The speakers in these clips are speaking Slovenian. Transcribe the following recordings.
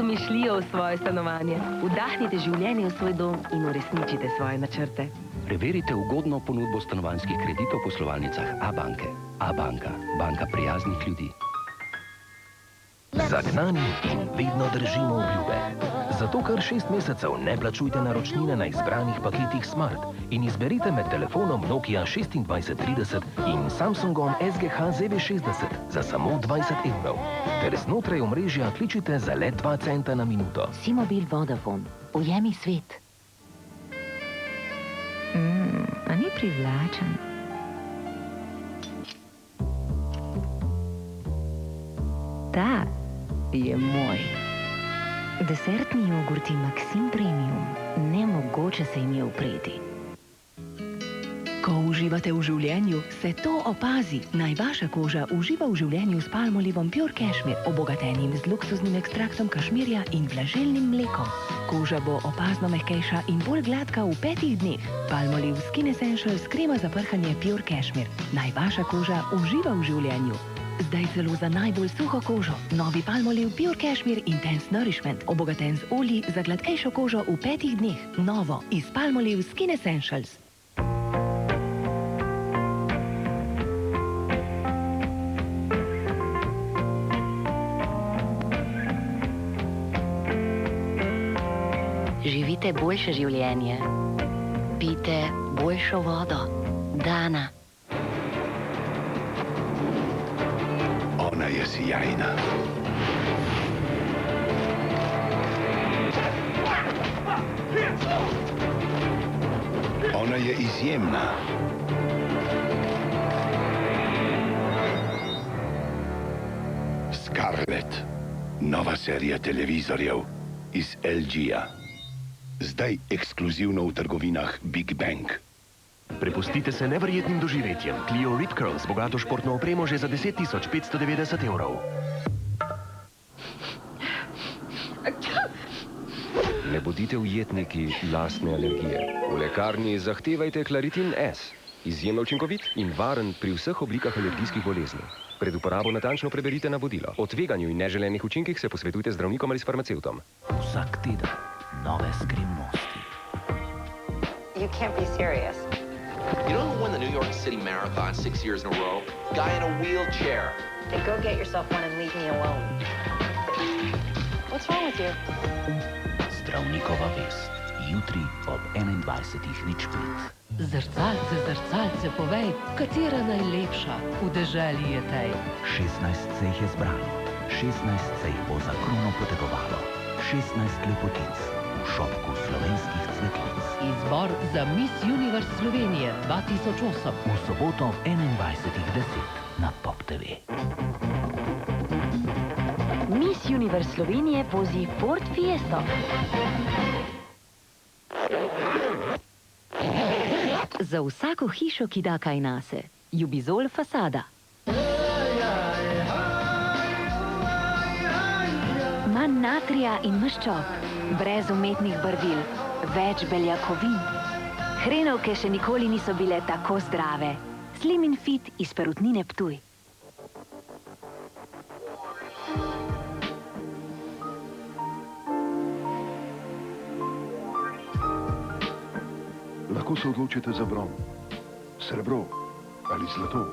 domišljijo v svoje stanovanje. Vdahnite življenje v svoj dom in uresničite svoje načrte. Preverite ugodno ponudbo stanovanjskih kreditov v poslovalnicah Abanke. Abanka, banka prijaznih ljudi. Zagnani in vedno držimo obljube. Zato kar 6 mesecev ne plačujte naročnine na izbranih paketih Smart in izberite med telefonom Nokia 2630 in Samsungom SGH ZV60 za samo 20 €. Ter znotraj omrežja kličite za le 2 centa na minuto. Simobil Vodafone. Ujemi svet. A ni privlačen? Ta je moj. Desertni jogurti Maxim Premium. Nemogoče se jim je upreti. Ko uživate v življenju, se to opazi. Naj vaša koža uživa v življenju s Palmolivom Pure Cashmere, obogatenim z luksuznim ekstraktom kašmirja in vlažilnim mlekom. Koža bo opazno mehkejša in bolj gladka v 5 dneh. Palmolive Skin Essentials krema za prhanje Pure Cashmere. Naj vaša koža uživa v življenju. Zdaj celo za najbolj suho kožo. Novi Palmolive Pure Cashmere Intense Nourishment, obogaten z olji za gladkejšo kožo v 5 dneh. Novo iz Palmolive Skin Essentials. Živite boljše življenje. Pijte boljšo vodo. Dana. Ona je sjajna. Ona je izjemna. Scarlett. Nova serija televizorjev iz LG-ja. Zdaj ekskluzivno v trgovinah Big Bang. Prepustite se neverjetnim doživetjem. Clio Rip Curl z bogato športno opremo že za 10.590 €. Ne bodite ujetniki lastne alergije. V lekarni zahtevajte Claritin S. Izjemno učinkovit in varen pri vseh oblikah alergijskih bolezni. Pred uporabo natančno preberite navodila. O tveganju in neželenih učinkih se posvetujte z zdravnikom ali s farmacevtom. Vsak teden nove skrivnosti. You can't be serious. You know who won the New York City Marathon 6 years in a row? Guy in a wheelchair. Then go get yourself one and leave me alone. What's wrong with you? Zdravnikova vest. Jutri ob 21:05. Zrcalce, zrcalce, povej, katera najlepša v deželi je tej? 16 se jih je zbralo. 16 se jih bo za krono potegovalo. 16 lepotic v šopku slovenskih cvetlic. Izbor za Miss Universe Slovenije 2008. V soboto ob 21:10 na Pop TV. Miss Universe Slovenije vozi Ford Fiesto. Za vsako hišo, ki da kaj nase. Jubizol fasada. Manj natrija in maščob. Brez umetnih barvil. Več beljakovin. Hrenovke še nikoli niso bile tako zdrave. Slim in fit iz Perutnine Ptuj. Lahko se odločite za bron, srebro ali zlato.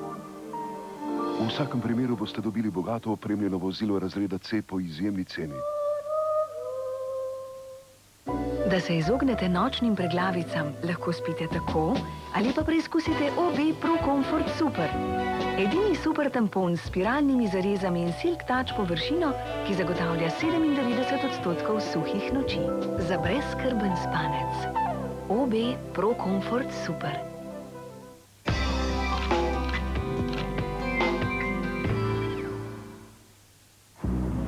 V vsakem primeru boste dobili bogato opremljeno vozilo razreda C po izjemni ceni. Da se izognete nočnim preglavicam, lahko spite tako ali pa preizkusite OB Pro Comfort Super. Edini super tampon s spiralnimi zarezami in Silk Touch površino, ki zagotavlja 97% suhih noči. Za brezskrben spanec. OB Pro Comfort Super.